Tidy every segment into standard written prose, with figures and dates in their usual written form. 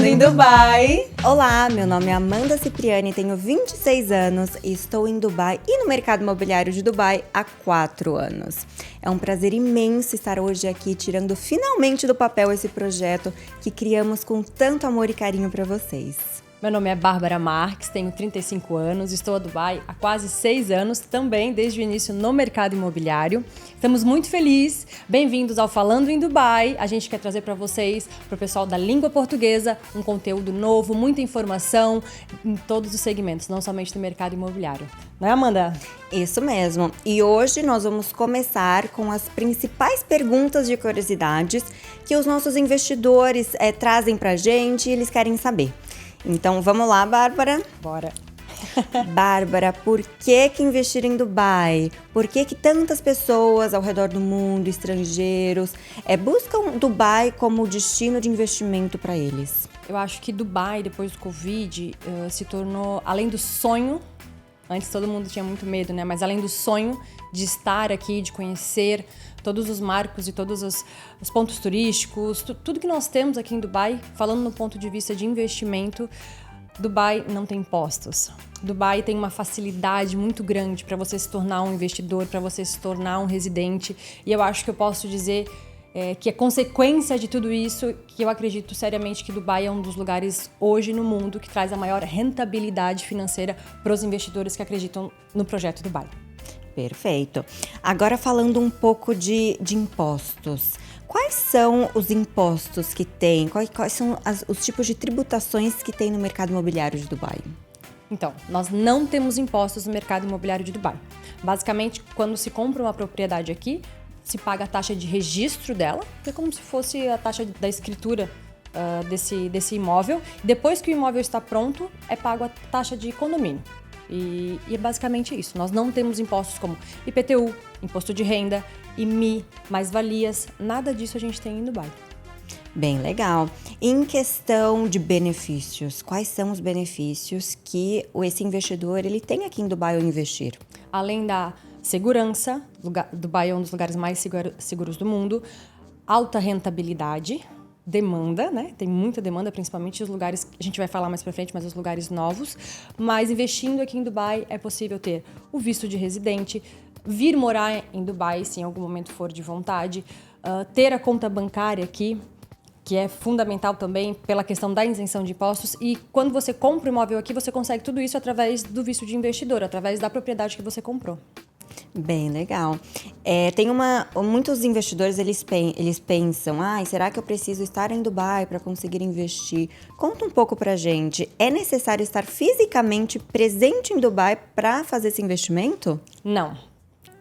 Falando em Dubai! Olá, meu nome é Amanda Cipriani, tenho 26 anos e estou em Dubai e no mercado imobiliário de Dubai há 4 anos. É um prazer imenso estar hoje aqui tirando finalmente do papel esse projeto que criamos com tanto amor e carinho para vocês. Meu nome é Bárbara Marques, tenho 35 anos, estou a Dubai há quase 6 anos, também desde o início no mercado imobiliário. Estamos muito felizes, bem-vindos ao Falando em Dubai. A gente quer trazer para vocês, para o pessoal da língua portuguesa, um conteúdo novo, muita informação em todos os segmentos, não somente do mercado imobiliário. Não é, Amanda? Isso mesmo. E hoje nós vamos começar com as principais perguntas de curiosidades que os nossos investidores trazem para a gente e eles querem saber. Então, vamos lá, Bárbara? Bora! Bárbara, por que investir em Dubai? Por que tantas pessoas ao redor do mundo, estrangeiros, buscam Dubai como destino de investimento para eles? Eu acho que Dubai, depois do Covid, se tornou, além do sonho, antes todo mundo tinha muito medo, né? Mas além do sonho de estar aqui, de conhecer todos os marcos e todos os pontos turísticos, tudo que nós temos aqui em Dubai, falando no ponto de vista de investimento, Dubai não tem impostos. Dubai tem uma facilidade muito grande para você se tornar um investidor, para você se tornar um residente. E eu acho que eu posso dizer que é consequência de tudo isso, que eu acredito seriamente que Dubai é um dos lugares hoje no mundo que traz a maior rentabilidade financeira para os investidores que acreditam no projeto Dubai. Perfeito. Agora falando um pouco de impostos. Quais são os impostos que tem? Quais são os tipos de tributações que tem no mercado imobiliário de Dubai? Então, nós não temos impostos no mercado imobiliário de Dubai. Basicamente, quando se compra uma propriedade aqui, se paga a taxa de registro dela, que é como se fosse a taxa da escritura desse imóvel. Depois que o imóvel está pronto, é pago a taxa de condomínio. E é basicamente isso. Nós não temos impostos como IPTU, imposto de renda, IMI, mais-valias, nada disso a gente tem em Dubai. Bem legal. Em questão de benefícios, quais são os benefícios que esse investidor ele tem aqui em Dubai ao investir? Além da segurança, Dubai é um dos lugares mais seguros do mundo, alta rentabilidade, demanda, né? Tem muita demanda, principalmente os lugares, a gente vai falar mais pra frente, mas os lugares novos. Mas investindo aqui em Dubai é possível ter o visto de residente, vir morar em Dubai se em algum momento for de vontade, ter a conta bancária aqui, que é fundamental também pela questão da isenção de impostos. E quando você compra um imóvel aqui, você consegue tudo isso através do visto de investidor, através da propriedade que você comprou. Bem legal. Muitos investidores eles pensam, será que eu preciso estar em Dubai para conseguir investir? Conta um pouco pra gente. É necessário estar fisicamente presente em Dubai para fazer esse investimento? Não.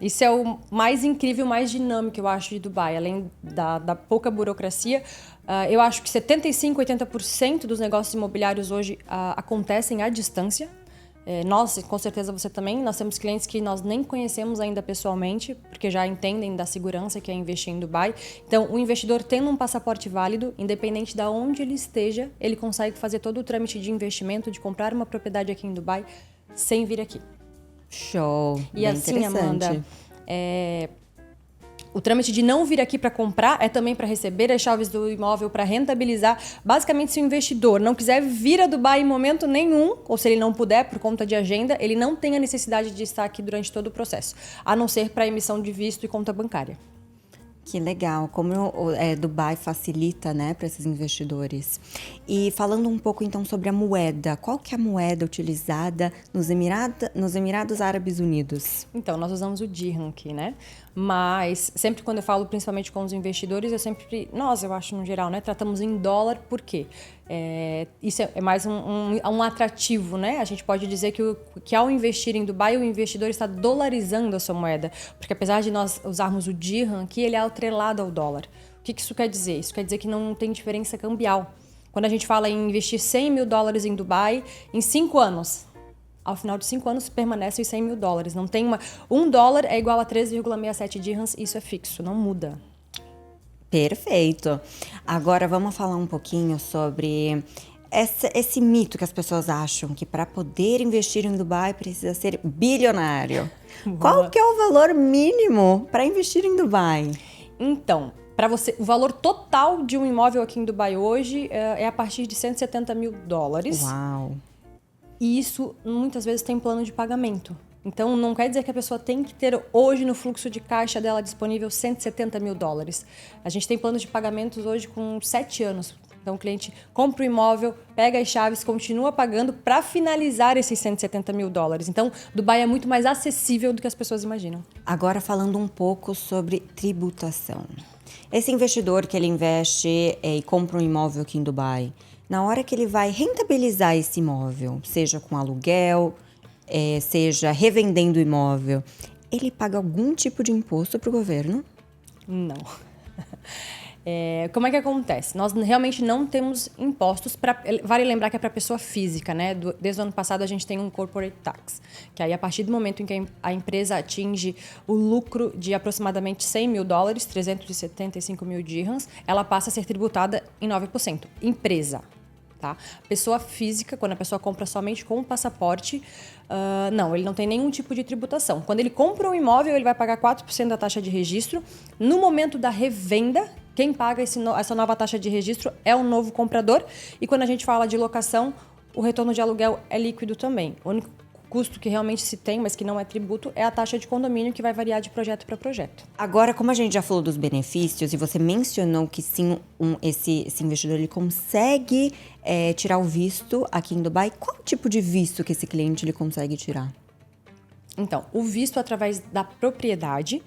Isso é o mais incrível, mais dinâmico, eu acho, de Dubai. Além da pouca burocracia, eu acho que 75%, 80% dos negócios imobiliários hoje acontecem à distância. Nós, com certeza você também, nós temos clientes que nós nem conhecemos ainda pessoalmente, porque já entendem da segurança que é investir em Dubai. Então, o investidor tendo um passaporte válido, independente de onde ele esteja, ele consegue fazer todo o trâmite de investimento, de comprar uma propriedade aqui em Dubai, sem vir aqui. Show! E bem assim, Amanda, o trâmite de não vir aqui para comprar é também para receber as chaves do imóvel, para rentabilizar. Basicamente, se o investidor não quiser vir a Dubai em momento nenhum, ou se ele não puder por conta de agenda, ele não tem a necessidade de estar aqui durante todo o processo, a não ser para emissão de visto e conta bancária. Que legal, como Dubai facilita, né, para esses investidores. E falando um pouco então sobre a moeda, qual que é a moeda utilizada nos Emirados Árabes Unidos? Então, nós usamos o dirham aqui, né? Mas sempre quando eu falo, principalmente com os investidores, eu acho no geral, né, tratamos em dólar, por quê? Isso é mais um atrativo, né? A gente pode dizer que ao investir em Dubai, o investidor está dolarizando a sua moeda, porque apesar de nós usarmos o dirham aqui, ele é atrelado ao dólar. O que isso quer dizer? Isso quer dizer que não tem diferença cambial. Quando a gente fala em investir $100 mil em Dubai, em 5 anos, ao final de 5 anos permanece os $100 mil. Não tem $1 é igual a 13,67 dirhams, isso é fixo, não muda. Perfeito. Agora vamos falar um pouquinho sobre esse mito que as pessoas acham que para poder investir em Dubai precisa ser bilionário. Qual que é o valor mínimo para investir em Dubai? Então, Para você, o valor total de um imóvel aqui em Dubai hoje é a partir de $170 mil. Uau! E isso muitas vezes tem plano de pagamento. Então não quer dizer que a pessoa tem que ter hoje no fluxo de caixa dela disponível $170 mil. A gente tem planos de pagamentos hoje com 7 anos. Então o cliente compra o imóvel, pega as chaves, continua pagando para finalizar esses $170 mil. Então Dubai é muito mais acessível do que as pessoas imaginam. Agora falando um pouco sobre tributação. Esse investidor que ele investe e compra um imóvel aqui em Dubai, na hora que ele vai rentabilizar esse imóvel, seja com aluguel, seja revendendo o imóvel, ele paga algum tipo de imposto para o governo? Não. Como é que acontece? Nós realmente não temos impostos. Vale lembrar que é para pessoa física, né? Desde o ano passado a gente tem um corporate tax, que aí a partir do momento em que a empresa atinge o lucro de aproximadamente $100 mil, 375 mil dirhams, ela passa a ser tributada em 9%. Empresa. Tá? Pessoa física, quando a pessoa compra somente com o passaporte, não, ele não tem nenhum tipo de tributação. Quando ele compra um imóvel, ele vai pagar 4% da taxa de registro. No momento da revenda, quem paga essa nova taxa de registro é o novo comprador. E quando a gente fala de locação, o retorno de aluguel é líquido também. O único custo que realmente se tem, mas que não é tributo, é a taxa de condomínio, que vai variar de projeto para projeto. Agora, como a gente já falou dos benefícios e você mencionou que sim, esse investidor ele consegue tirar o visto aqui em Dubai, qual tipo de visto que esse cliente ele consegue tirar? Então, o visto através da propriedade,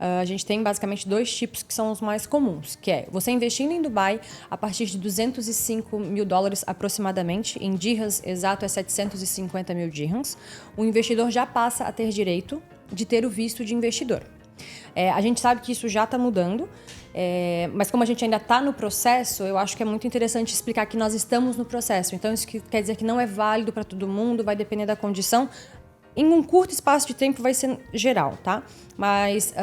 a gente tem basicamente 2 tipos que são os mais comuns, que é você investindo em Dubai a partir de $205 mil aproximadamente, em dirhams exato é 750 mil dirhams, o investidor já passa a ter direito de ter o visto de investidor. A gente sabe que isso já está mudando, mas como a gente ainda está no processo, eu acho que é muito interessante explicar que nós estamos no processo. Então isso quer dizer que não é válido para todo mundo, vai depender da condição. Em um curto espaço de tempo vai ser geral, tá? Mas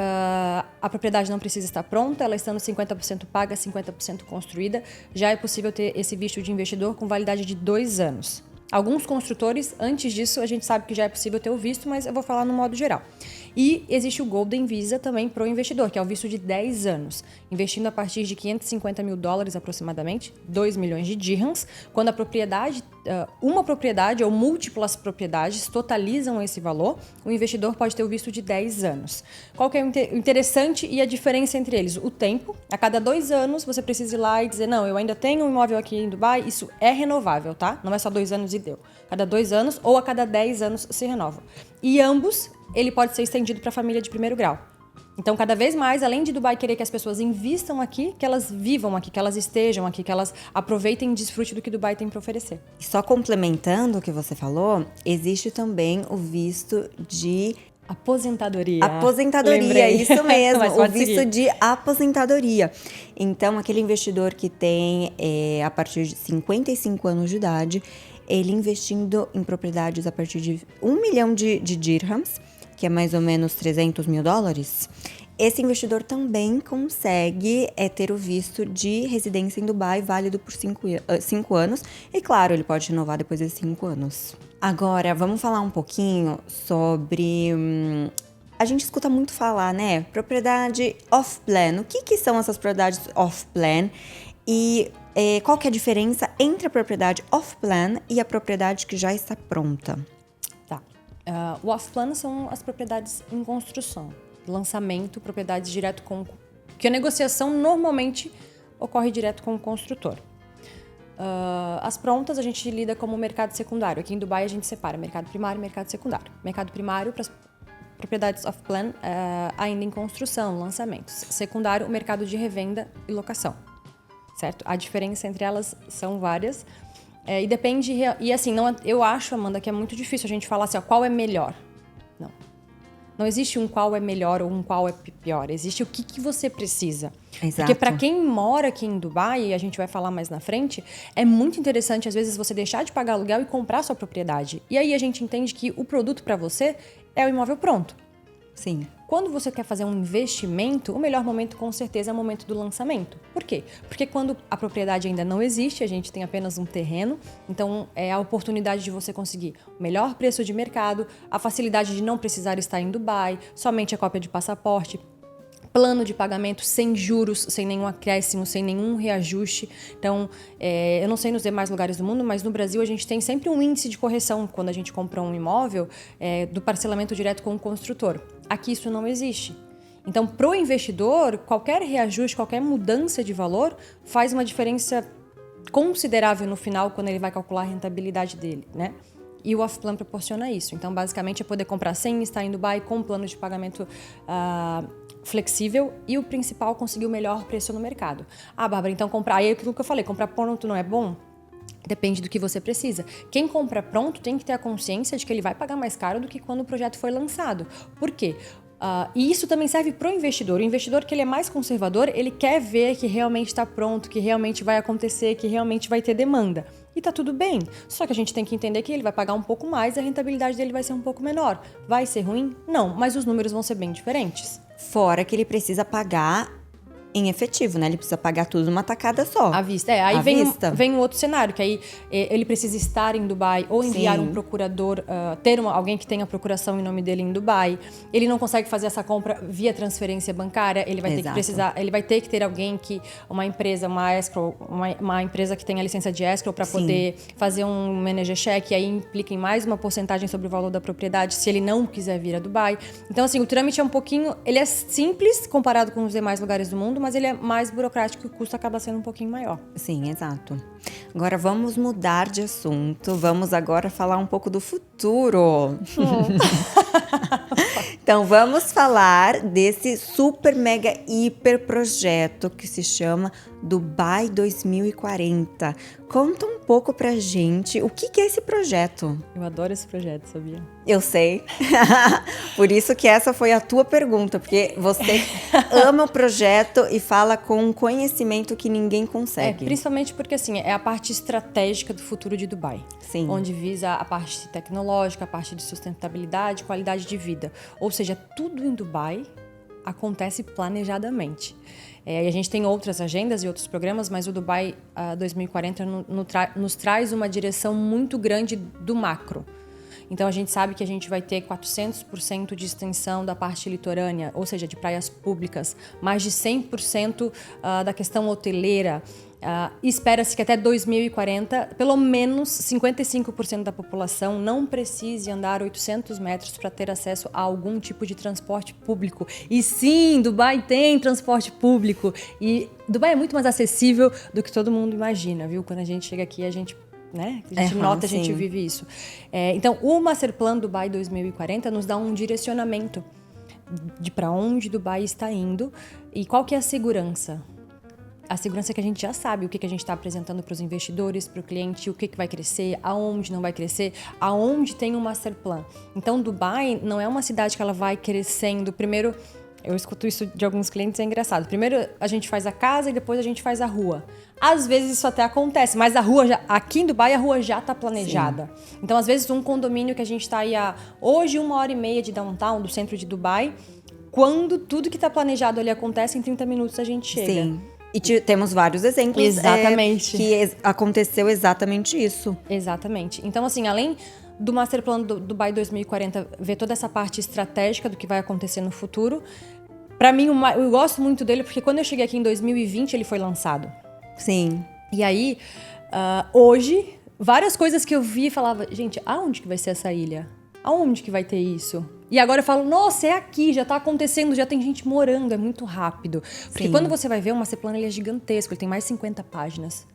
a propriedade não precisa estar pronta, ela estando 50% paga, 50% construída, já é possível ter esse visto de investidor com validade de 2 anos. Alguns construtores, antes disso, a gente sabe que já é possível ter o visto, mas eu vou falar no modo geral. E existe o Golden Visa também para o investidor, que é o visto de 10 anos, investindo a partir de $550 mil aproximadamente, 2 milhões de dirhams, quando a propriedade, uma propriedade ou múltiplas propriedades totalizam esse valor, o investidor pode ter o visto de 10 anos. Qual que é o interessante e a diferença entre eles? O tempo. A cada 2 anos você precisa ir lá e dizer, não, eu ainda tenho um imóvel aqui em Dubai, isso é renovável, tá? Não é só 2 anos e deu. Cada 2 anos ou a cada 10 anos se renova. E ambos, ele pode ser estendido para a família de primeiro grau. Então, cada vez mais, além de Dubai querer que as pessoas invistam aqui, que elas vivam aqui, que elas estejam aqui, que elas aproveitem e desfrutem do que Dubai tem para oferecer. Só complementando o que você falou, existe também o visto de aposentadoria. Lembrei. Isso mesmo, o visto seguir. de aposentadoria. Então, aquele investidor que tem a partir de 55 anos de idade, ele investindo em propriedades a partir de 1 milhão de dirhams, que é mais ou menos $300 mil, esse investidor também consegue ter o visto de residência em Dubai, válido por 5 anos. E claro, ele pode renovar depois desses 5 anos. Agora, vamos falar um pouquinho sobre... a gente escuta muito falar, né? Propriedade off-plan. O que são essas propriedades off-plan? E qual que é a diferença entre a propriedade off-plan e a propriedade que já está pronta? Tá. O off-plan são as propriedades em construção. Lançamento, propriedades direto com... que a negociação normalmente ocorre direto com o construtor. As prontas a gente lida como mercado secundário. Aqui em Dubai a gente separa mercado primário e mercado secundário. Mercado primário para as propriedades off-plan ainda em construção, lançamentos. Secundário, o mercado de revenda e locação. Certo? A diferença entre elas são várias. E depende... E assim, eu acho, Amanda, que é muito difícil a gente falar assim, ó, qual é melhor. Não. Não existe um qual é melhor ou um qual é pior. Existe o que você precisa. Exato. Porque para quem mora aqui em Dubai, e a gente vai falar mais na frente, é muito interessante, às vezes, você deixar de pagar aluguel e comprar sua propriedade. E aí a gente entende que o produto para você é o imóvel pronto. Sim. Quando você quer fazer um investimento, o melhor momento, com certeza, é o momento do lançamento. Por quê? Porque quando a propriedade ainda não existe, a gente tem apenas um terreno, então é a oportunidade de você conseguir o melhor preço de mercado, a facilidade de não precisar estar em Dubai, somente a cópia de passaporte, plano de pagamento sem juros, sem nenhum acréscimo, sem nenhum reajuste. Então, eu não sei nos demais lugares do mundo, mas no Brasil a gente tem sempre um índice de correção quando a gente compra um imóvel do parcelamento direto com o construtor. Aqui isso não existe. Então, para o investidor, qualquer reajuste, qualquer mudança de valor faz uma diferença considerável no final quando ele vai calcular a rentabilidade dele, né? E o off-plan proporciona isso. Então, basicamente, é poder comprar sem estar em Dubai, com um plano de pagamento flexível e o principal, conseguir o melhor preço no mercado. Bárbara, então comprar... Aí é aquilo que eu falei, comprar pronto não é bom? Depende do que você precisa. Quem compra pronto tem que ter a consciência de que ele vai pagar mais caro do que quando o projeto foi lançado. Por quê? E isso também serve para o investidor. O investidor que ele é mais conservador, ele quer ver que realmente está pronto, que realmente vai acontecer, que realmente vai ter demanda. E tá tudo bem. Só que a gente tem que entender que ele vai pagar um pouco mais e a rentabilidade dele vai ser um pouco menor. Vai ser ruim? Não, mas os números vão ser bem diferentes. Fora que ele precisa pagar em efetivo, né? Ele precisa pagar tudo numa tacada só. À vista. Aí vem um outro cenário, que aí ele precisa estar em Dubai ou enviar um procurador, ter alguém que tenha procuração em nome dele em Dubai. Ele não consegue fazer essa compra via transferência bancária, ele vai ter que precisar, ele vai ter que ter alguém uma empresa que tenha licença de escrow para poder fazer um manager check, e aí implica em mais uma porcentagem sobre o valor da propriedade se ele não quiser vir a Dubai. Então, assim, o trâmite é um pouquinho, ele é simples comparado com os demais lugares do mundo, mas ele é mais burocrático e o custo acaba sendo um pouquinho maior. Sim, exato. Agora vamos mudar de assunto. Vamos agora falar um pouco do futuro. Então vamos falar desse super, mega, hiper projeto que se chama Dubai 2040. Conta um pouco pra gente o que é esse projeto. Eu adoro esse projeto, sabia? Eu sei. Por isso que essa foi a tua pergunta, porque você ama o projeto e fala com um conhecimento que ninguém consegue. Principalmente porque, assim, é a parte estratégica do futuro de Dubai. Sim. Onde visa a parte tecnológica, a parte de sustentabilidade, qualidade de vida. Ou seja, tudo em Dubai acontece planejadamente. E a gente tem outras agendas e outros programas, mas o Dubai 2040 nos traz uma direção muito grande do macro. Então, a gente sabe que a gente vai ter 400% de extensão da parte litorânea, ou seja, de praias públicas, mais de 100% da questão hoteleira. Espera-se que até 2040, pelo menos 55% da população não precise andar 800 metros para ter acesso a algum tipo de transporte público. E sim, Dubai tem transporte público. E Dubai é muito mais acessível do que todo mundo imagina, viu? Quando a gente chega aqui, a gente nota, a gente vive isso. Então, o Master Plan Dubai 2040 nos dá um direcionamento de para onde Dubai está indo e qual que é a segurança. A segurança é que a gente já sabe o que a gente está apresentando para os investidores, para o cliente, o que vai crescer, aonde não vai crescer, aonde tem um Master Plan. Então, Dubai não é uma cidade que ela vai crescendo. Primeiro, eu escuto isso de alguns clientes, é engraçado. Primeiro a gente faz a casa e depois a gente faz a rua. Às vezes isso até acontece, mas aqui em Dubai a rua já está planejada. Sim. Então, às vezes, um condomínio que a gente está aí hoje 1h30 de downtown, do centro de Dubai, quando tudo que está planejado ali acontece, em 30 minutos a gente chega. Sim. E temos vários exemplos. Exatamente. Que aconteceu exatamente isso. Exatamente. Então, assim, além do Master Plan do Dubai 2040, ver toda essa parte estratégica do que vai acontecer no futuro. Para mim, eu gosto muito dele, porque quando eu cheguei aqui em 2020, ele foi lançado. Sim. E aí, hoje, várias coisas que eu vi e falava, gente, aonde que vai ser essa ilha? Aonde que vai ter isso? E agora eu falo, nossa, é aqui, já tá acontecendo, já tem gente morando, é muito rápido. Porque quando você vai ver, o Master Plan, ele é gigantesco, ele tem mais de 50 páginas.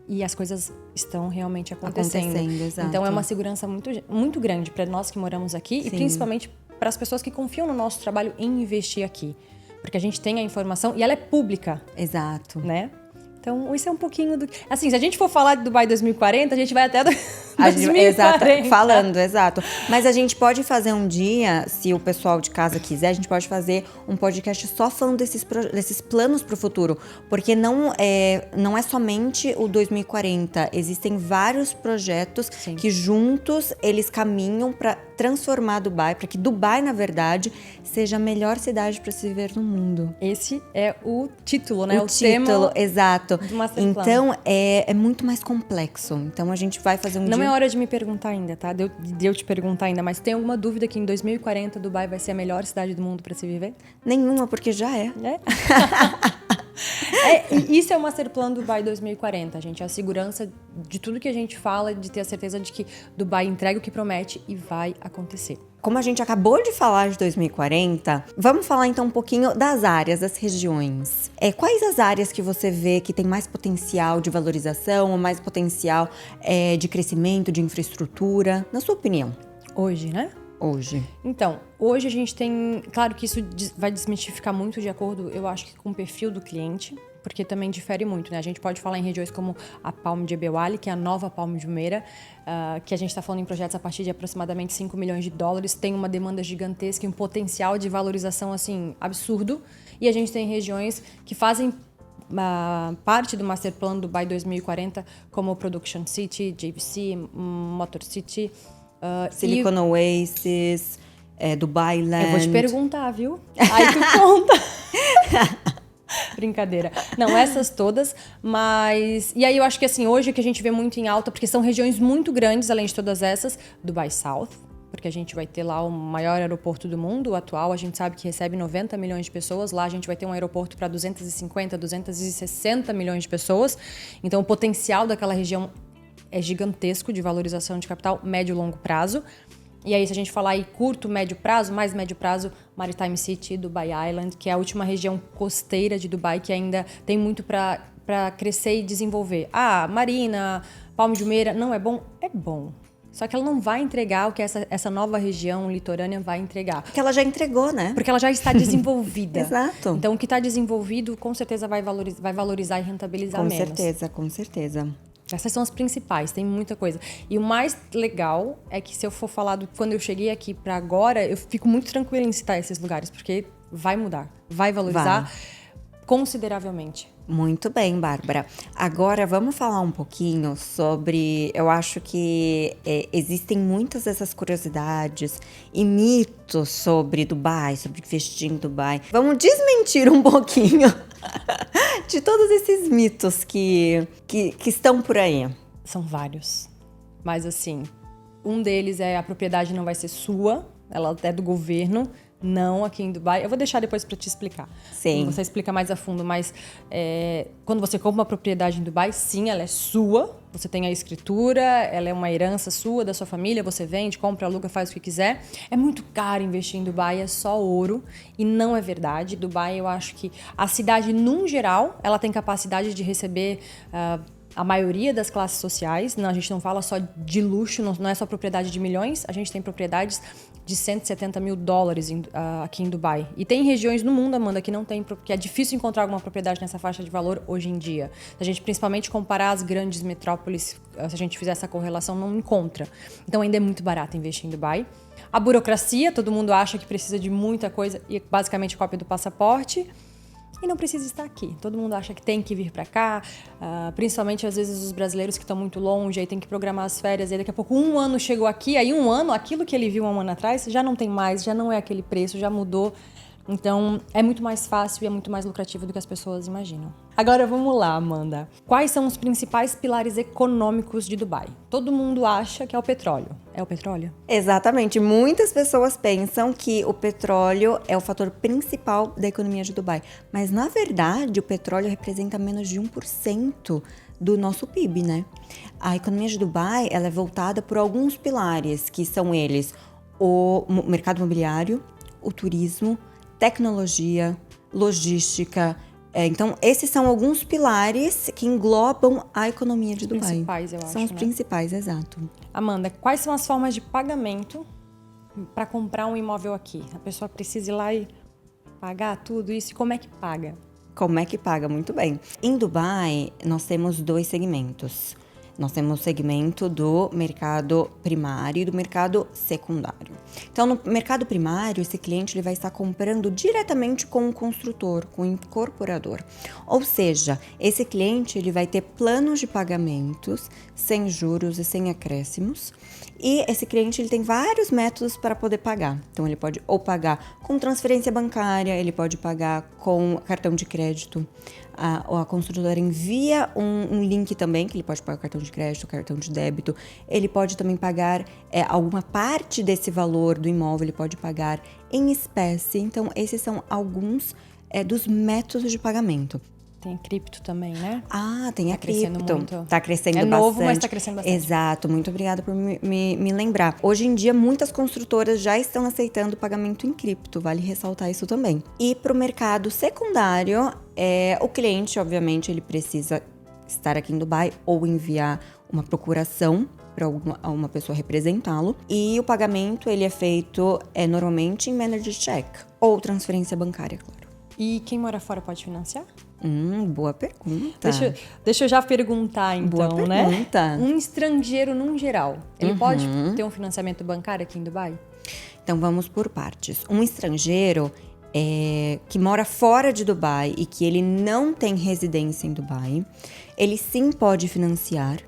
E as coisas estão realmente acontecendo. Exato. Então, é uma segurança muito, muito grande para nós que moramos aqui. Sim. E principalmente para as pessoas que confiam no nosso trabalho em investir aqui. Porque a gente tem a informação e ela é pública. Exato. Né? Então, isso é um pouquinho do... Assim, se a gente for falar de Dubai 2040, a gente vai até 2040. Exato, falando, exato. Mas a gente pode fazer um dia, se o pessoal de casa quiser, a gente pode fazer um podcast só falando desses planos para o futuro. Porque não é somente o 2040. Existem vários projetos Sim. que juntos eles caminham para transformar Dubai, para que Dubai, na verdade, seja a melhor cidade para se viver no mundo. Esse é o título, né? O título, exato. Do Master Plan. Então, é muito mais complexo. Então, a gente vai fazer um dia é hora de me perguntar ainda, tá? De eu te perguntar ainda, mas tem alguma dúvida que em 2040 Dubai vai ser a melhor cidade do mundo para se viver? Nenhuma, porque já é. Isso é o Master Plan Dubai 2040, gente. É a segurança de tudo que a gente fala, de ter a certeza de que Dubai entrega o que promete e vai acontecer. Como a gente acabou de falar de 2040, vamos falar então um pouquinho das áreas, das regiões. Quais as áreas que você vê que tem mais potencial de valorização ou mais potencial de crescimento, de infraestrutura, na sua opinião? Hoje, né? Hoje. Então, hoje a gente tem... Claro que isso vai desmistificar muito de acordo, eu acho que com o perfil do cliente, porque também difere muito, né? A gente pode falar em regiões como a Palm de Ebewali, que é a nova Palm de Jumeirah, que a gente está falando em projetos a partir de aproximadamente 5 milhões de dólares, tem uma demanda gigantesca e um potencial de valorização, assim, absurdo. E a gente tem regiões que fazem parte do Master Plan Dubai 2040, como Production City, JVC, Motor City... Silicon Oasis, Dubai Land. Eu vou te perguntar, viu? Aí tu conta. Brincadeira. Não, essas todas, mas... E aí eu acho que assim, hoje o que a gente vê muito em alta, porque são regiões muito grandes, além de todas essas, Dubai South, porque a gente vai ter lá o maior aeroporto do mundo, o atual, a gente sabe que recebe 90 milhões de pessoas, lá a gente vai ter um aeroporto para 250, 260 milhões de pessoas, então o potencial daquela região é gigantesco de valorização de capital, médio e longo prazo. E aí, se a gente falar aí curto, médio prazo, mais médio prazo, Maritime City, Dubai Island, que é a última região costeira de Dubai, que ainda tem muito para crescer e desenvolver. Marina, Palm de Jumeirah, não é bom? É bom. Só que ela não vai entregar o que essa nova região litorânea vai entregar. Porque ela já entregou, né? Porque ela já está desenvolvida. Exato. Então, o que está desenvolvido, com certeza, vai valorizar e rentabilizar menos. Com certeza. Essas são as principais, tem muita coisa. E o mais legal é que se eu for falar quando eu cheguei aqui para agora, eu fico muito tranquila em citar esses lugares, porque vai mudar, vai valorizar consideravelmente. Muito bem, Bárbara. Agora vamos falar um pouquinho sobre... Eu acho que existem muitas dessas curiosidades e mitos sobre Dubai, sobre investir em Dubai. Vamos desmentir um pouquinho de todos esses mitos que estão por aí. São vários. Mas assim, um deles é a propriedade não vai ser sua, ela é do governo. Não aqui em Dubai. Eu vou deixar depois para te explicar. Sim. Você explica mais a fundo, mas quando você compra uma propriedade em Dubai, sim, ela é sua. Você tem a escritura, ela é uma herança sua, da sua família, você vende, compra, aluga, faz o que quiser. É muito caro investir em Dubai, é só ouro. E não é verdade. Dubai, eu acho que a cidade, num geral, ela tem capacidade de receber... a maioria das classes sociais, não, a gente não fala só de luxo, não é só propriedade de milhões, a gente tem propriedades de 170 mil dólares aqui em Dubai. E tem regiões no mundo, Amanda, que não tem, porque é difícil encontrar alguma propriedade nessa faixa de valor hoje em dia. Se a gente principalmente comparar as grandes metrópoles, se a gente fizer essa correlação, não encontra. Então ainda é muito barato investir em Dubai. A burocracia, todo mundo acha que precisa de muita coisa e basicamente cópia do passaporte. E não precisa estar aqui. Todo mundo acha que tem que vir para cá, principalmente às vezes os brasileiros que estão muito longe, aí tem que programar as férias, aí daqui a pouco um ano chegou aqui, aí um ano, aquilo que ele viu um ano atrás, já não tem mais, já não é aquele preço, já mudou. Então, é muito mais fácil e é muito mais lucrativo do que as pessoas imaginam. Agora, vamos lá, Amanda. Quais são os principais pilares econômicos de Dubai? Todo mundo acha que é o petróleo. É o petróleo? Exatamente. Muitas pessoas pensam que o petróleo é o fator principal da economia de Dubai. Mas, na verdade, o petróleo representa menos de 1% do nosso PIB, né? A economia de Dubai, ela é voltada por alguns pilares, que são eles: o mercado imobiliário, o turismo, tecnologia, logística. Então, esses são alguns pilares que englobam a economia de Dubai. Os principais, eu acho, são os principais, exato. Amanda, quais são as formas de pagamento para comprar um imóvel aqui? A pessoa precisa ir lá e pagar tudo isso? E como é que paga? Como é que paga? Muito bem. Em Dubai, nós temos 2 segmentos. Nós temos o segmento do mercado primário e do mercado secundário. Então, no mercado primário, esse cliente ele vai estar comprando diretamente com o construtor, com o incorporador. Ou seja, esse cliente ele vai ter planos de pagamentos sem juros e sem acréscimos. E esse cliente ele tem vários métodos para poder pagar. Então, ele pode ou pagar com transferência bancária, ele pode pagar com cartão de crédito. a construtora envia um link também, que ele pode pagar cartão de crédito, cartão de débito. Ele pode também pagar alguma parte desse valor do imóvel, ele pode pagar em espécie. Então, esses são alguns dos métodos de pagamento. Tem cripto também, né? Tem a cripto. Tá crescendo bastante. É novo, mas tá crescendo bastante. Exato, muito obrigada por me lembrar. Hoje em dia, muitas construtoras já estão aceitando pagamento em cripto, vale ressaltar isso também. E para o mercado secundário, o cliente, obviamente, ele precisa estar aqui em Dubai ou enviar uma procuração para uma pessoa representá-lo. E o pagamento, ele é feito normalmente em managed check ou transferência bancária, claro. E quem mora fora pode financiar? Boa pergunta. Deixa eu já perguntar, então, boa pergunta. Um estrangeiro, num geral, ele pode ter um financiamento bancário aqui em Dubai? Então, vamos por partes. Um estrangeiro que mora fora de Dubai e que ele não tem residência em Dubai, ele sim pode financiar.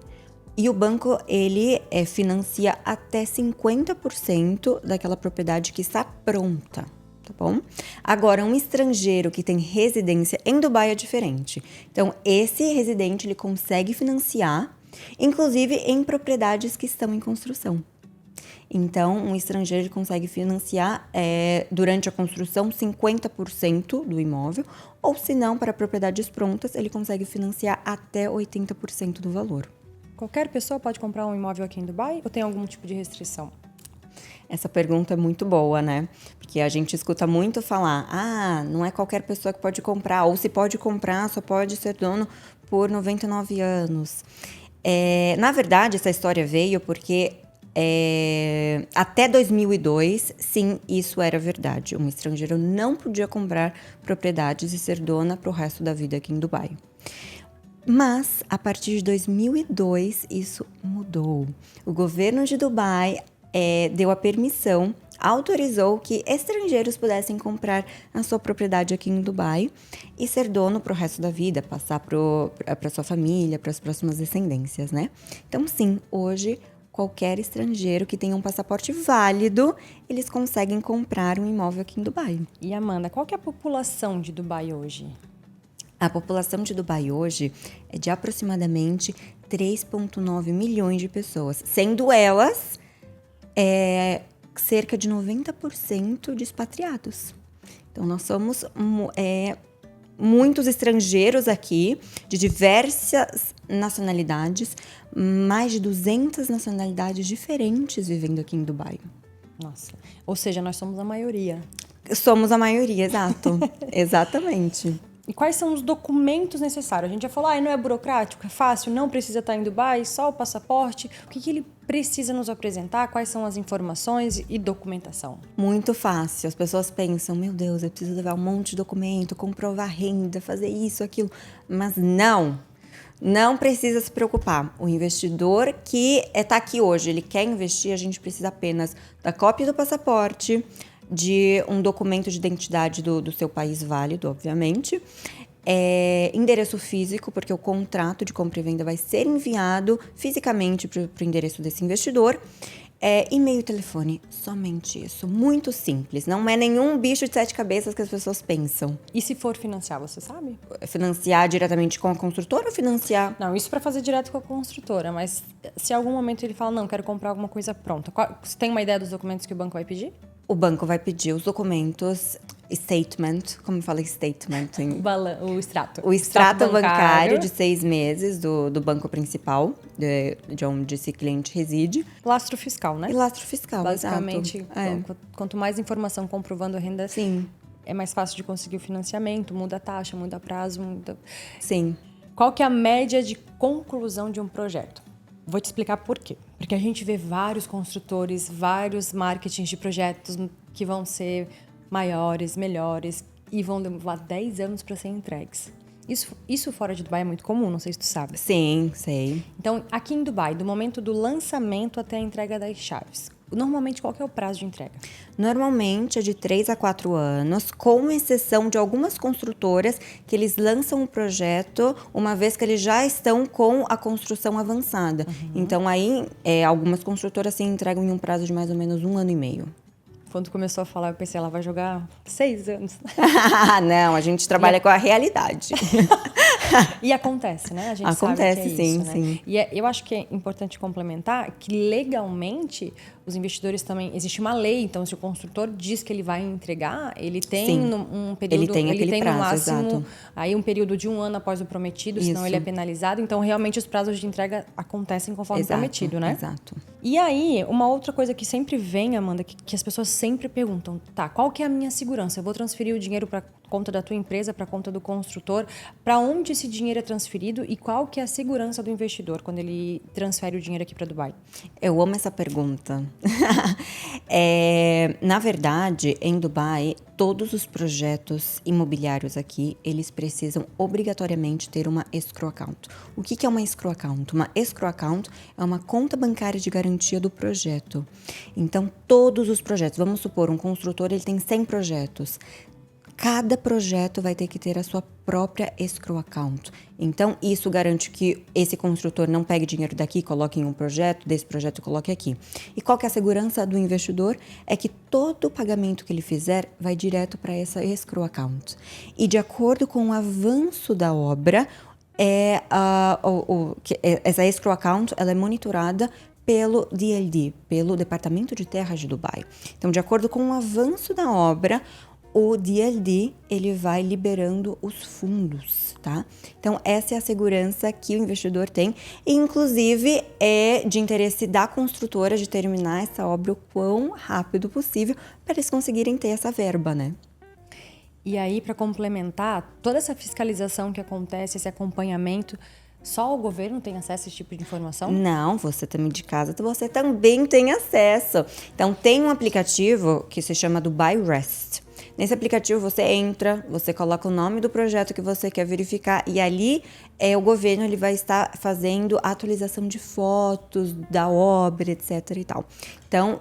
E o banco, ele financia até 50% daquela propriedade que está pronta. Tá bom? Agora, um estrangeiro que tem residência em Dubai é diferente. Então, esse residente, ele consegue financiar, inclusive em propriedades que estão em construção. Então, um estrangeiro consegue financiar durante a construção 50% do imóvel, ou se não, para propriedades prontas, ele consegue financiar até 80% do valor. Qualquer pessoa pode comprar um imóvel aqui em Dubai ou tem algum tipo de restrição? Essa pergunta é muito boa, né? Porque a gente escuta muito falar, não é qualquer pessoa que pode comprar, ou se pode comprar, só pode ser dono por 99 anos. Na verdade, essa história veio porque até 2002, sim, isso era verdade. Um estrangeiro não podia comprar propriedades e ser dona para o resto da vida aqui em Dubai. Mas, a partir de 2002, isso mudou. O governo de Dubai deu a permissão, autorizou que estrangeiros pudessem comprar a sua propriedade aqui em Dubai e ser dono para o resto da vida, passar para sua família, para as próximas descendências, né? Então, sim, hoje, qualquer estrangeiro que tenha um passaporte válido, eles conseguem comprar um imóvel aqui em Dubai. E, Amanda, qual que é a população de Dubai hoje? A população de Dubai hoje é de aproximadamente 3,9 milhões de pessoas, sendo elas cerca de 90% de expatriados. Então, nós somos muitos estrangeiros aqui, de diversas nacionalidades, mais de 200 nacionalidades diferentes vivendo aqui em Dubai. Nossa, ou seja, nós somos a maioria. Somos a maioria, exato. Exatamente. E quais são os documentos necessários? A gente já falou, não é burocrático, é fácil, não precisa estar em Dubai, só o passaporte. O que ele precisa nos apresentar? Quais são as informações e documentação? Muito fácil. As pessoas pensam, meu Deus, eu preciso levar um monte de documento, comprovar renda, fazer isso, aquilo. Mas não precisa se preocupar. O investidor que está aqui hoje, ele quer investir, a gente precisa apenas da cópia do passaporte, de um documento de identidade do seu país válido, obviamente. Endereço físico, porque o contrato de compra e venda vai ser enviado fisicamente para o endereço desse investidor. E-mail e telefone, somente isso. Muito simples, não é nenhum bicho de 7 cabeças que as pessoas pensam. E se for financiar, você sabe? Financiar diretamente com a construtora ou financiar? Não, isso para fazer direto com a construtora, mas se em algum momento ele fala, não, quero comprar alguma coisa pronta. Você tem uma ideia dos documentos que o banco vai pedir? O banco vai pedir os documentos, statement, como fala statement? O extrato. O extrato bancário de 6 meses do banco principal, de onde esse cliente reside. Lastro fiscal, né? E lastro fiscal, basicamente, quanto mais informação comprovando a renda, sim, é mais fácil de conseguir o financiamento, muda a taxa, muda prazo, muda... Sim. Qual que é a média de conclusão de um projeto? Vou te explicar por quê. Porque a gente vê vários construtores, vários marketings de projetos que vão ser maiores, melhores e vão levar 10 anos para serem entregues. Isso fora de Dubai é muito comum, não sei se tu sabe. Sim, sei. Então, aqui em Dubai, do momento do lançamento até a entrega das chaves, normalmente qual que é o prazo de entrega? Normalmente é de 3 a 4 anos, com exceção de algumas construtoras que eles lançam o projeto uma vez que eles já estão com a construção avançada. Então, aí, algumas construtoras se entregam em um prazo de mais ou menos 1 ano e meio. Quando começou a falar, eu pensei, ela vai jogar 6 anos. Não, a gente trabalha com a realidade. E acontece, né? A gente Acontece, sabe que é sim, isso, né? sim. E eu acho que é importante complementar que legalmente os investidores também... Existe uma lei, então se o construtor diz que ele vai entregar, ele tem Sim. um período... Ele tem aquele no prazo, máximo, exato. aí um período de 1 ano após o prometido, senão Isso. ele é penalizado. Então, realmente, os prazos de entrega acontecem conforme Exato, prometido, né? exato. E aí, uma outra coisa que sempre vem, Amanda, que as pessoas sempre perguntam, tá, qual que é a minha segurança? Eu vou transferir o dinheiro para conta da tua empresa, para conta do construtor, para onde esse dinheiro é transferido e qual que é a segurança do investidor quando ele transfere o dinheiro aqui para Dubai? Eu amo essa pergunta. Na verdade, em Dubai, todos os projetos imobiliários aqui, eles precisam obrigatoriamente ter uma escrow account. O que é uma escrow account? Uma escrow account é uma conta bancária de garantia do projeto. Então, todos os projetos, vamos supor, um construtor ele tem 100 projetos. Cada projeto vai ter que ter a sua própria escrow account. Então, isso garante que esse construtor não pegue dinheiro daqui, coloque em um projeto, desse projeto coloque aqui. E qual que é a segurança do investidor? É que todo o pagamento que ele fizer vai direto para essa escrow account. E de acordo com o avanço da obra, essa escrow account ela é monitorada pelo DLD, pelo Departamento de Terras de Dubai. Então, de acordo com o avanço da obra, o DLD, ele vai liberando os fundos, tá? Então, essa é a segurança que o investidor tem. E, inclusive, é de interesse da construtora de terminar essa obra o quão rápido possível para eles conseguirem ter essa verba, né? E aí, para complementar, toda essa fiscalização que acontece, esse acompanhamento, só o governo tem acesso a esse tipo de informação? Não, você também de casa, você também tem acesso. Então, tem um aplicativo que se chama Dubai Rest. Nesse aplicativo você entra, você coloca o nome do projeto que você quer verificar e ali o governo ele vai estar fazendo a atualização de fotos da obra, etc e tal. Então,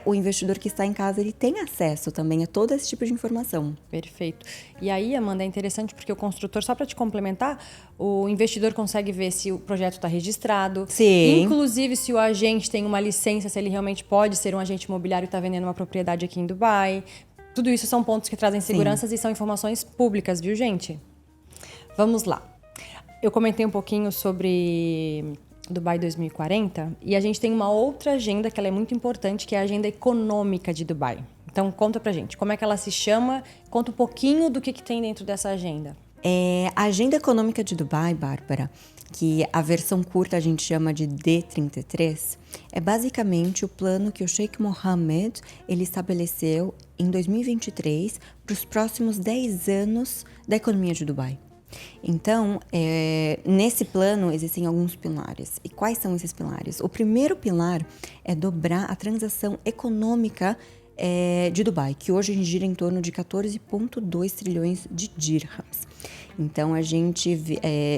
o investidor que está em casa, ele tem acesso também a todo esse tipo de informação. Perfeito. E aí, Amanda, é interessante porque o construtor, só para te complementar, o investidor consegue ver se o projeto está registrado. Sim. Inclusive, se o agente tem uma licença, se ele realmente pode ser um agente imobiliário e está vendendo uma propriedade aqui em Dubai. Tudo isso são pontos que trazem seguranças e são informações públicas, viu, gente? Vamos lá. Eu comentei um pouquinho sobre Dubai 2040 e a gente tem uma outra agenda que ela é muito importante, que é a agenda econômica de Dubai. Então, conta pra gente, como é que ela se chama? Conta um pouquinho do que tem dentro dessa agenda. A Agenda Econômica de Dubai, Bárbara, que a versão curta a gente chama de D33, é basicamente o plano que o Sheikh Mohammed ele estabeleceu em 2023 para os próximos 10 anos da economia de Dubai. Então, nesse plano existem alguns pilares. E quais são esses pilares? O primeiro pilar é dobrar a transação econômica de Dubai, que hoje gira em torno de 14,2 trilhões de dirhams. Então, a gente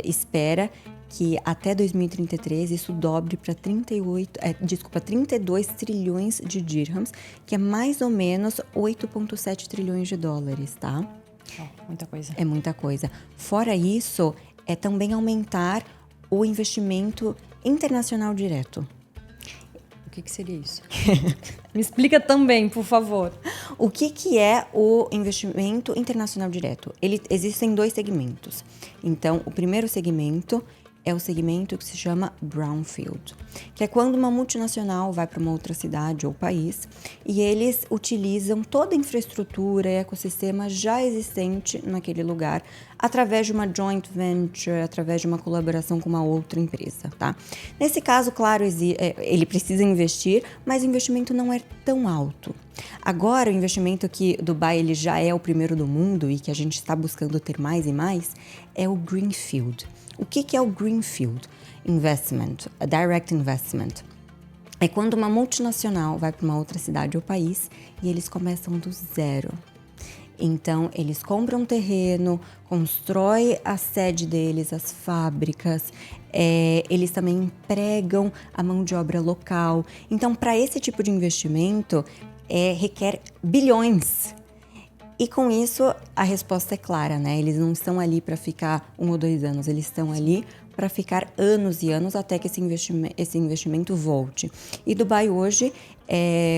espera que até 2033 isso dobre para 32 trilhões de dirhams, que é mais ou menos 8,7 trilhões de dólares, tá? Muita coisa. É muita coisa. Fora isso, é também aumentar o investimento internacional direto. O que seria isso? Me explica também, por favor. O que é o investimento internacional direto? Existem 2 segmentos. Então, o primeiro segmento é o segmento que se chama Brownfield, que é quando uma multinacional vai para uma outra cidade ou país e eles utilizam toda a infraestrutura e ecossistema já existente naquele lugar através de uma joint venture, através de uma colaboração com uma outra empresa, tá? Nesse caso, claro, ele precisa investir, mas o investimento não é tão alto. Agora, o investimento que Dubai ele já é o primeiro do mundo e que a gente está buscando ter mais e mais é o Greenfield. O que é o Greenfield Investment, a Direct Investment? É quando uma multinacional vai para uma outra cidade ou país e eles começam do zero. Então, eles compram um terreno, constroem a sede deles, as fábricas, eles também empregam a mão de obra local. Então, para esse tipo de investimento, requer bilhões. E com isso, a resposta é clara, né? Eles não estão ali para ficar 1 ou 2 anos, eles estão ali para ficar anos e anos até que esse investimento volte. E Dubai hoje,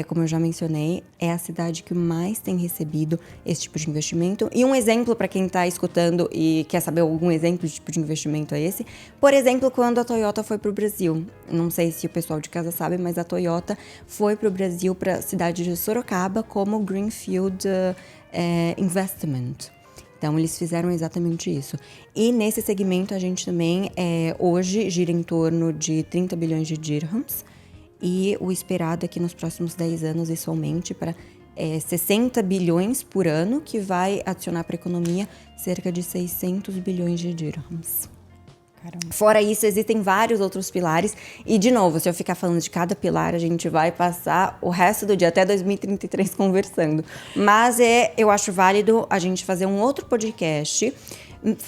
como eu já mencionei, é a cidade que mais tem recebido esse tipo de investimento. E um exemplo para quem está escutando e quer saber algum exemplo de tipo de investimento é esse. Por exemplo, quando a Toyota foi para o Brasil. Não sei se o pessoal de casa sabe, mas a Toyota foi para o Brasil, para a cidade de Sorocaba, como Greenfield Investment. Então, eles fizeram exatamente isso. E nesse segmento, a gente também, hoje, gira em torno de 30 bilhões de dirhams. E o esperado é que nos próximos 10 anos isso aumente para 60 bilhões por ano, que vai adicionar para a economia cerca de 600 bilhões de dirhams. Caramba. Fora isso, existem vários outros pilares. E, de novo, se eu ficar falando de cada pilar, a gente vai passar o resto do dia, até 2033, conversando. Mas eu acho válido a gente fazer um outro podcast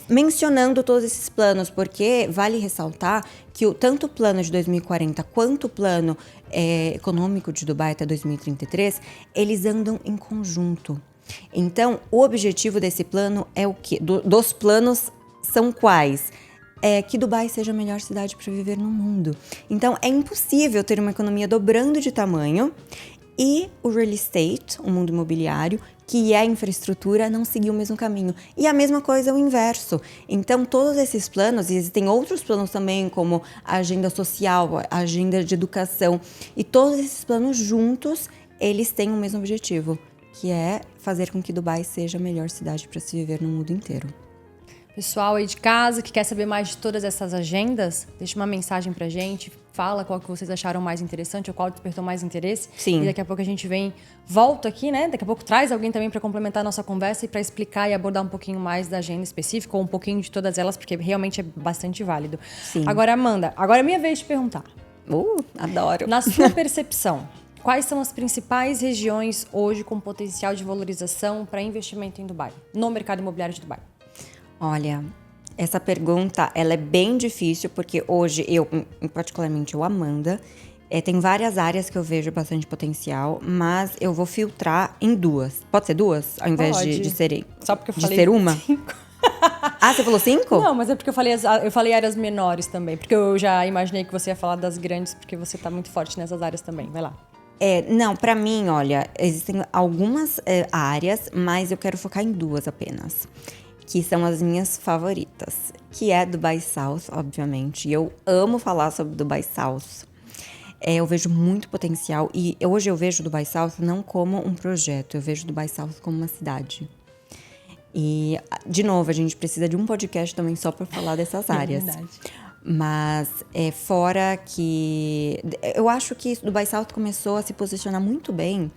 mencionando todos esses planos, porque vale ressaltar que tanto o plano de 2040 quanto o plano econômico de Dubai até 2033, eles andam em conjunto. Então, o objetivo desse plano é o quê? Dos planos são quais? Que Dubai seja a melhor cidade para viver no mundo. Então, é impossível ter uma economia dobrando de tamanho e o real estate, o mundo imobiliário, que é a infraestrutura, não seguir o mesmo caminho. E a mesma coisa é o inverso. Então, todos esses planos, e existem outros planos também, como a agenda social, a agenda de educação, e todos esses planos juntos, eles têm o mesmo objetivo, que é fazer com que Dubai seja a melhor cidade para se viver no mundo inteiro. Pessoal aí de casa que quer saber mais de todas essas agendas, deixa uma mensagem pra gente, fala qual que vocês acharam mais interessante ou qual despertou mais interesse. Sim. E daqui a pouco a gente volta aqui, né? Daqui a pouco traz alguém também para complementar a nossa conversa e para explicar e abordar um pouquinho mais da agenda específica ou um pouquinho de todas elas, porque realmente é bastante válido. Sim. Agora, Amanda, agora é minha vez de perguntar. Adoro. Na sua percepção, quais são as principais regiões hoje com potencial de valorização para investimento em Dubai, no mercado imobiliário de Dubai? Olha, essa pergunta, ela é bem difícil, porque hoje particularmente eu, Amanda, tem várias áreas que eu vejo bastante potencial, mas eu vou filtrar em 2. Pode ser 2, ao invés de serem? Só porque eu de falei ser uma? 5. Você falou 5? Não, mas é porque eu falei áreas menores também, porque eu já imaginei que você ia falar das grandes, porque você tá muito forte nessas áreas também. Vai lá. Não, pra mim, olha, existem algumas áreas, mas eu quero focar em 2 apenas, que são as minhas favoritas, que é Dubai South, obviamente. Eu amo falar sobre Dubai South. Eu vejo muito potencial e hoje eu vejo Dubai South não como um projeto, eu vejo Dubai South como uma cidade. E, de novo, a gente precisa de um podcast também só para falar dessas áreas. Verdade. Mas fora que... Eu acho que Dubai South começou a se posicionar muito bem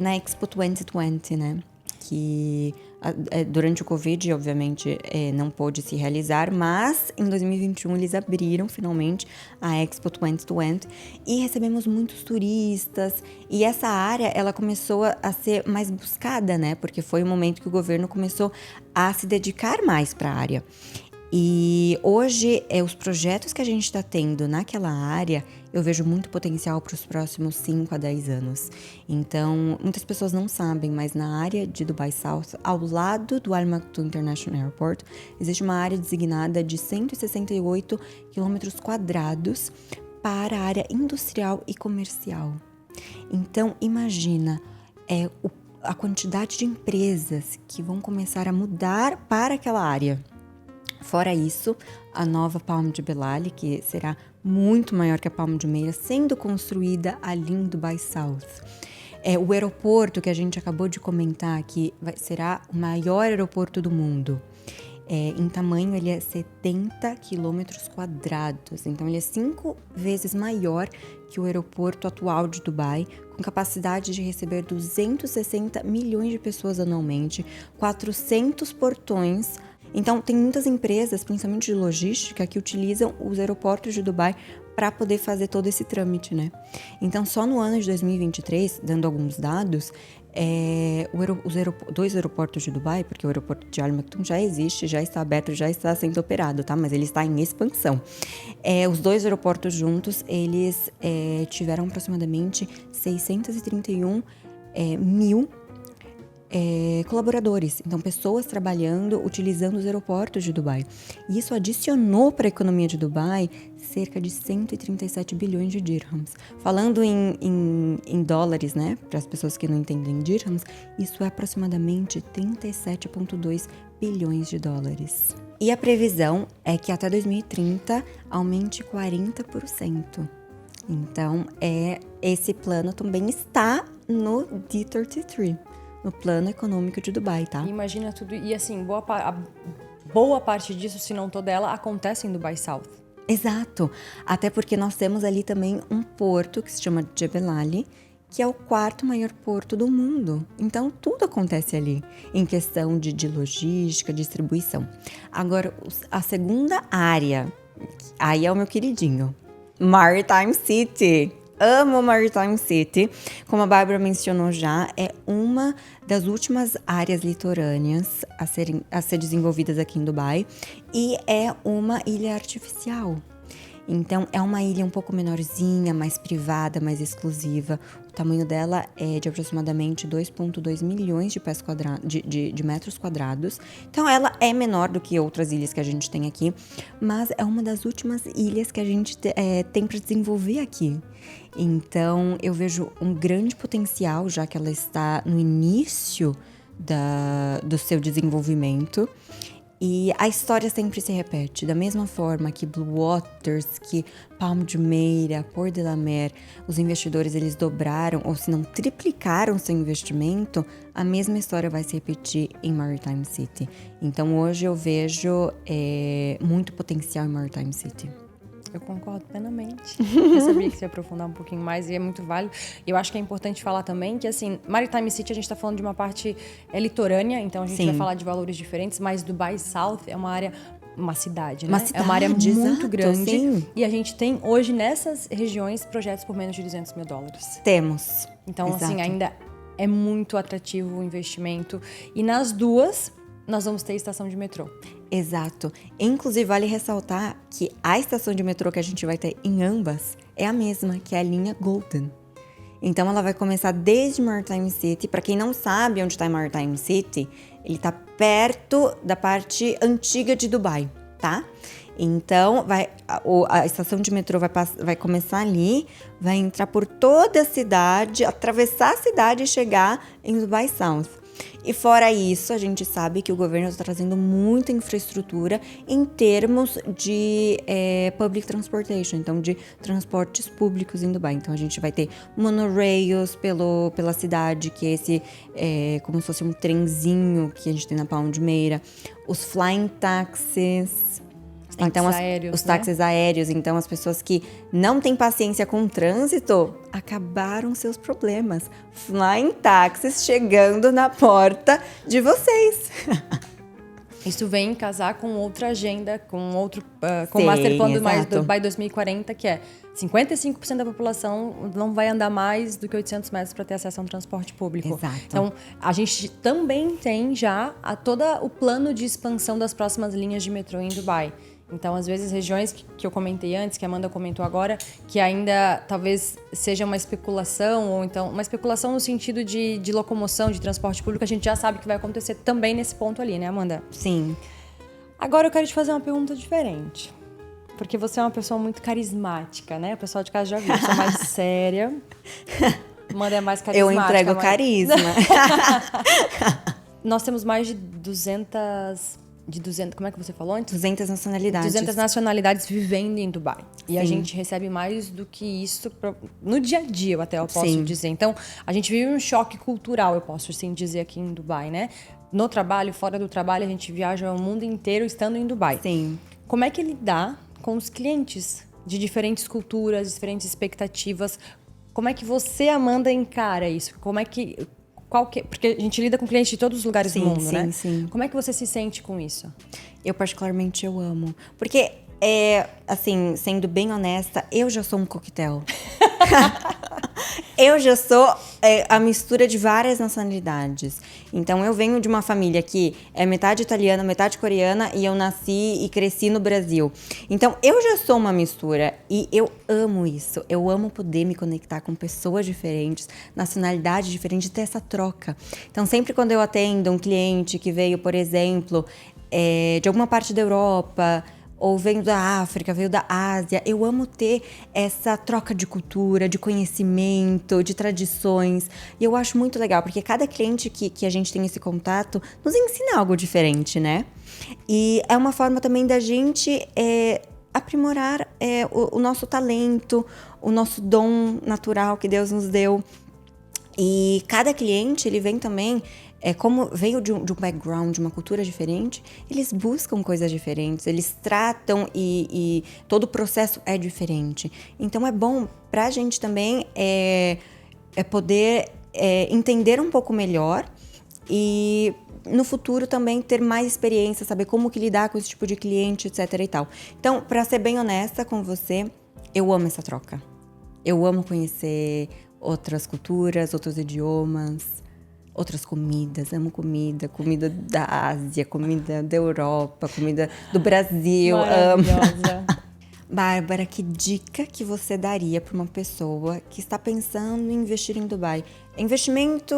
na Expo 2020, né? Que durante o Covid, obviamente, não pôde se realizar, mas em 2021 eles abriram finalmente a Expo 2020 e recebemos muitos turistas. E essa área, ela começou a ser mais buscada, né? Porque foi o momento que o governo começou a se dedicar mais para a área. E hoje, os projetos que a gente está tendo naquela área, eu vejo muito potencial para os próximos 5 a 10 anos. Então, muitas pessoas não sabem, mas na área de Dubai South, ao lado do Al Maktoum International Airport, existe uma área designada de 168 quilômetros quadrados para a área industrial e comercial. Então, imagina a quantidade de empresas que vão começar a mudar para aquela área. Fora isso, a nova Palm Jebel Ali, que será muito maior que a Palm Jumeirah, sendo construída ali em Dubai South. O aeroporto que a gente acabou de comentar aqui será o maior aeroporto do mundo. Em tamanho, ele é 70 quilômetros quadrados. Então, ele é 5 vezes maior que o aeroporto atual de Dubai, com capacidade de receber 260 milhões de pessoas anualmente, 400 portões. Então, tem muitas empresas, principalmente de logística, que utilizam os aeroportos de Dubai para poder fazer todo esse trâmite, né? Então, só no ano de 2023, dando alguns dados, os 2 aeroportos de Dubai, porque o aeroporto de Al Maktoum já existe, já está aberto, já está sendo operado, tá? Mas ele está em expansão. Os 2 aeroportos juntos, eles tiveram aproximadamente 631 mil colaboradores. Então, pessoas trabalhando, utilizando os aeroportos de Dubai. E isso adicionou para a economia de Dubai cerca de 137 bilhões de dirhams. Falando em dólares, né? Para as pessoas que não entendem dirhams, isso é aproximadamente 37,2 bilhões de dólares. E a previsão é que até 2030 aumente 40%. Então, esse plano também está no D33, no plano econômico de Dubai, tá? Imagina tudo. E assim, boa parte disso, se não toda ela, acontece em Dubai South. Exato. Até porque nós temos ali também um porto que se chama Jebel Ali, que é o 4º maior porto do mundo. Então, tudo acontece ali, em questão de logística, distribuição. Agora, a segunda área, aí é o meu queridinho, Maritime City. Amo Maritime City. Como a Bárbara mencionou já, é uma das últimas áreas litorâneas a ser desenvolvidas aqui em Dubai. E é uma ilha artificial. Então, é uma ilha um pouco menorzinha, mais privada, mais exclusiva. O tamanho dela é de aproximadamente 2,2 milhões de metros quadrados. Então, ela é menor do que outras ilhas que a gente tem aqui, mas é uma das últimas ilhas que a gente tem para desenvolver aqui. Então, eu vejo um grande potencial, já que ela está no início do seu desenvolvimento. E a história sempre se repete, da mesma forma que Blue Waters, que Palm Jumeirah, Port de la Mer, os investidores eles dobraram ou se não triplicaram seu investimento, a mesma história vai se repetir em Maritime City. Então hoje eu vejo muito potencial em Maritime City. Eu concordo plenamente. Eu sabia que se ia aprofundar um pouquinho mais e é muito válido. Eu acho que é importante falar também que, assim, Maritime City a gente está falando de uma parte litorânea, então a gente vai falar de valores diferentes, mas Dubai South é uma área, uma cidade, né? É uma área muito grande. Sim. E a gente tem hoje nessas regiões projetos por menos de 200 mil dólares. Temos. Então, assim, ainda é muito atrativo o investimento. E nas duas, nós vamos ter estação de metrô. Exato. Inclusive, vale ressaltar que a estação de metrô que a gente vai ter em ambas é a mesma, que é a linha Golden. Então, ela vai começar desde Maritime City. Para quem não sabe onde está Maritime City, ele está perto da parte antiga de Dubai, tá? Então, a estação de metrô vai começar ali, vai entrar por toda a cidade, atravessar a cidade e chegar em Dubai South. E fora isso, a gente sabe que o governo está trazendo muita infraestrutura em termos de public transportation, então de transportes públicos em Dubai. Então a gente vai ter monorails pela cidade, que é esse como se fosse um trenzinho que a gente tem na Palm Jumeirah, os flying taxis. Então, os táxis aéreos. Então, as pessoas que não têm paciência com o trânsito acabaram seus problemas. Flying taxis chegando na porta de vocês. Isso vem casar com outra agenda, com o Master Plan do Dubai 2040, que é 55% da população não vai andar mais do que 800 metros para ter acesso a um transporte público. Exato. Então, a gente também tem já todo o plano de expansão das próximas linhas de metrô em Dubai. Então, às vezes, regiões que eu comentei antes, que a Amanda comentou agora, que ainda talvez seja uma especulação, ou então uma especulação no sentido de locomoção, de transporte público, a gente já sabe que vai acontecer também nesse ponto ali, né, Amanda? Sim. Agora eu quero te fazer uma pergunta diferente. Porque você é uma pessoa muito carismática, né? O pessoal de casa já viu, eu sou mais séria. Amanda é mais carismática. Eu entrego carisma. Nós temos mais de 200, como é que você falou antes? 200 nacionalidades. 200 nacionalidades vivendo em Dubai. E a gente recebe mais do que isso no dia a dia, eu posso dizer. Então, a gente vive um choque cultural, eu posso assim dizer, aqui em Dubai, né? No trabalho, fora do trabalho, a gente viaja o mundo inteiro estando em Dubai. Sim. Como é que lidar com os clientes de diferentes culturas, diferentes expectativas? Como é que você, Amanda, encara isso? Porque a gente lida com clientes de todos os lugares do mundo, né? Sim. Como é que você se sente com isso? Eu particularmente amo. Porque, assim, sendo bem honesta, eu já sou um coquetel. Eu já sou a mistura de várias nacionalidades. Então, eu venho de uma família que é metade italiana, metade coreana, e eu nasci e cresci no Brasil. Então, eu já sou uma mistura e eu amo isso. Eu amo poder me conectar com pessoas diferentes, nacionalidades diferentes, ter essa troca. Então, sempre quando eu atendo um cliente que veio, por exemplo, de alguma parte da Europa, ou veio da África, veio da Ásia. Eu amo ter essa troca de cultura, de conhecimento, de tradições. E eu acho muito legal, porque cada cliente que a gente tem esse contato nos ensina algo diferente, né? E é uma forma também da gente aprimorar o nosso talento, o nosso dom natural que Deus nos deu. E cada cliente, ele vem também... como veio de um background, de uma cultura diferente, eles buscam coisas diferentes, eles tratam e todo o processo é diferente. Então, é bom pra gente também poder entender um pouco melhor e no futuro também ter mais experiência, saber como que lidar com esse tipo de cliente, etc e tal. Então, pra ser bem honesta com você, eu amo essa troca. Eu amo conhecer outras culturas, outros idiomas, outras comidas. Amo comida da Ásia, comida da Europa, comida do Brasil. Maravilhosa. Bárbara, que dica que você daria para uma pessoa que está pensando em investir em Dubai? Investimento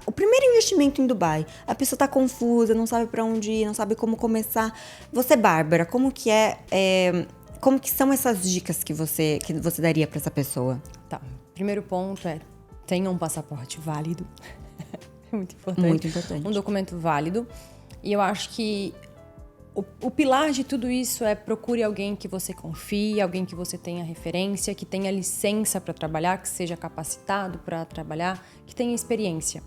o primeiro investimento em Dubai. A pessoa está confusa, não sabe para onde ir, não sabe como começar. Você, Bárbara, como que como que são essas dicas que você daria para essa pessoa? Tá. Primeiro ponto tenha um passaporte válido. É muito importante. Muito importante. Um documento válido. E eu acho que o pilar de tudo isso procure alguém que você confie, alguém que você tenha referência, que tenha licença para trabalhar, que seja capacitado para trabalhar, que tenha experiência.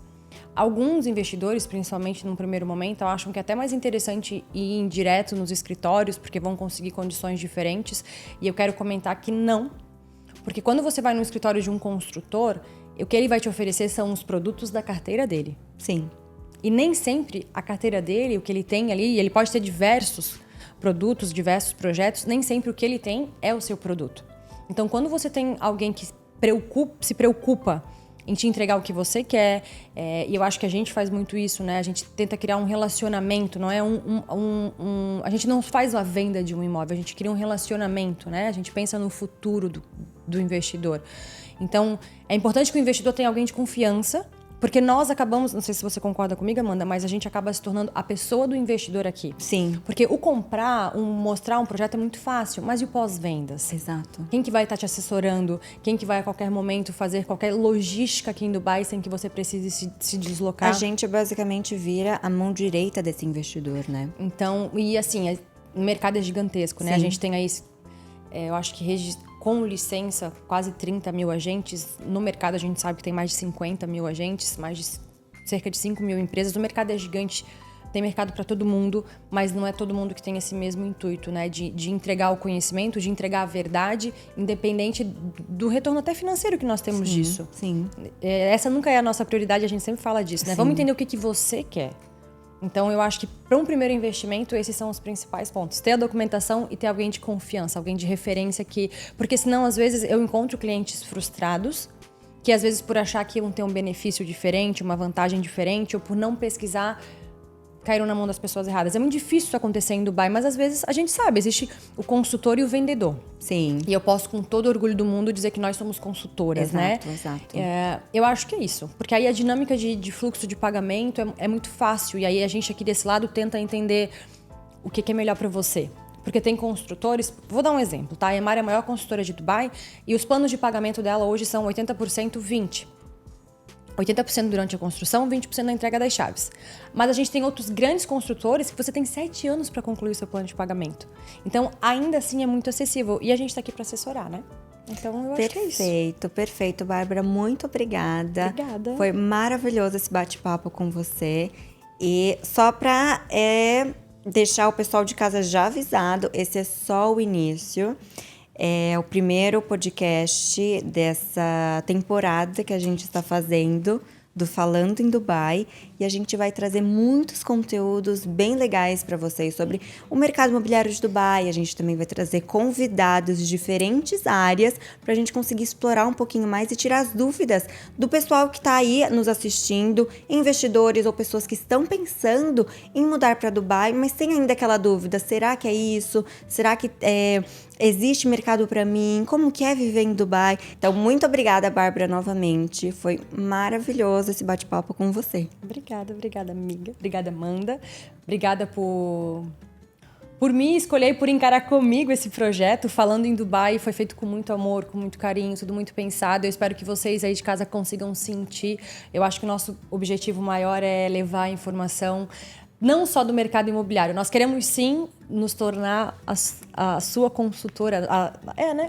Alguns investidores, principalmente num primeiro momento, acham que é até mais interessante ir direto nos escritórios, porque vão conseguir condições diferentes. E eu quero comentar que não. Porque quando você vai no escritório de um construtor, o que ele vai te oferecer são os produtos da carteira dele. Sim. E nem sempre a carteira dele, o que ele tem ali, ele pode ter diversos produtos, diversos projetos, nem sempre o que ele tem é o seu produto. Então, quando você tem alguém que se preocupa em te entregar o que você quer, e eu acho que a gente faz muito isso, né? A gente tenta criar um relacionamento, não é a gente não faz a venda de um imóvel, a gente cria um relacionamento, né? A gente pensa no futuro do investidor. Então, é importante que o investidor tenha alguém de confiança, porque nós acabamos, não sei se você concorda comigo, Amanda, mas a gente acaba se tornando a pessoa do investidor aqui. Sim. Porque o mostrar um projeto é muito fácil, mas e o pós-vendas? Exato. Quem que vai estar te assessorando? Quem que vai a qualquer momento fazer qualquer logística aqui em Dubai sem que você precise se deslocar? A gente basicamente vira a mão direita desse investidor, né? Então, e assim, o mercado é gigantesco, né? Sim. A gente tem aí, eu acho que com licença, quase 30 mil agentes. No mercado, a gente sabe que tem mais de 50 mil agentes, mais de cerca de 5 mil empresas. O mercado é gigante, tem mercado para todo mundo, mas não é todo mundo que tem esse mesmo intuito, né? De entregar o conhecimento, de entregar a verdade, independente do retorno até financeiro que nós temos disso. Sim. Essa nunca é a nossa prioridade, a gente sempre fala disso, né? Sim. Vamos entender o que você quer. Então, eu acho que para um primeiro investimento, esses são os principais pontos. Ter a documentação e ter alguém de confiança, alguém de referência que... Porque senão, às vezes, eu encontro clientes frustrados, que às vezes por achar que iam ter um benefício diferente, uma vantagem diferente, ou por não pesquisar, caíram na mão das pessoas erradas. É muito difícil isso acontecer em Dubai, mas às vezes a gente sabe, existe o consultor e o vendedor. Sim. E eu posso, com todo orgulho do mundo, dizer que nós somos consultoras, né? Exato. Eu acho que é isso. Porque aí a dinâmica de fluxo de pagamento é muito fácil. E aí a gente aqui desse lado tenta entender o que é melhor para você. Porque tem construtores... Vou dar um exemplo, tá? A Emar é a maior construtora de Dubai e os planos de pagamento dela hoje são 80%, 20%. 80% durante a construção, 20% na entrega das chaves. Mas a gente tem outros grandes construtores que você tem 7 anos para concluir o seu plano de pagamento. Então, ainda assim, é muito acessível. E a gente está aqui para assessorar, né? Então, eu acho que é isso. Perfeito, Bárbara. Muito obrigada. Obrigada. Foi maravilhoso esse bate-papo com você. E só para deixar o pessoal de casa já avisado, esse é só o início. É o primeiro podcast dessa temporada que a gente está fazendo do Falando em Dubai. e a gente vai trazer muitos conteúdos bem legais para vocês sobre o mercado imobiliário de Dubai. A gente também vai trazer convidados de diferentes áreas para a gente conseguir explorar um pouquinho mais e tirar as dúvidas do pessoal que está aí nos assistindo, investidores ou pessoas que estão pensando em mudar para Dubai, mas tem ainda aquela dúvida, será que é isso? Será que existe mercado para mim? Como que é viver em Dubai? Então, muito obrigada, Bárbara, novamente. Foi maravilhoso esse bate-papo com você. Obrigada, amiga. Obrigada, Amanda. Obrigada por me escolher e por encarar comigo esse projeto. Falando em Dubai, foi feito com muito amor, com muito carinho, tudo muito pensado. Eu espero que vocês aí de casa consigam sentir. Eu acho que o nosso objetivo maior é levar a informação não só do mercado imobiliário. Nós queremos sim nos tornar a sua consultora,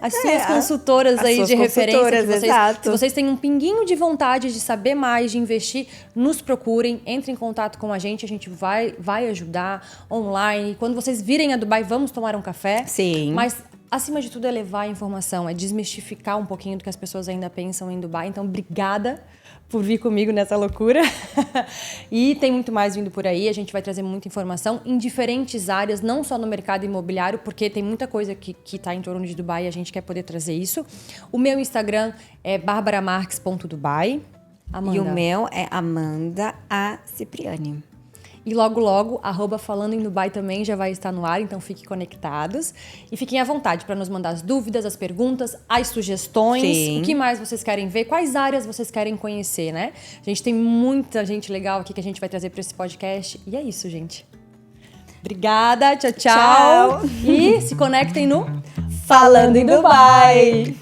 as suas consultoras aí de referência. Se vocês têm um pinguinho de vontade de saber mais, de investir, nos procurem, entrem em contato com a gente vai ajudar online. Quando vocês virem a Dubai, vamos tomar um café. Sim. Mas acima de tudo é levar a informação, é desmistificar um pouquinho do que as pessoas ainda pensam em Dubai. Então, obrigada por vir comigo nessa loucura. E tem muito mais vindo por aí. A gente vai trazer muita informação em diferentes áreas, não só no mercado imobiliário, porque tem muita coisa que está em torno de Dubai e a gente quer poder trazer isso. O meu Instagram é barbaramarques.dubai. Amanda. E o meu é Amanda A. Cipriani. E logo, @falando em Dubai também já vai estar no ar, então fiquem conectados. E fiquem à vontade para nos mandar as dúvidas, as perguntas, as sugestões. Sim. O que mais vocês querem ver, quais áreas vocês querem conhecer, né? A gente tem muita gente legal aqui que a gente vai trazer para esse podcast. E é isso, gente. Obrigada, tchau. E se conectem no Falando em Dubai.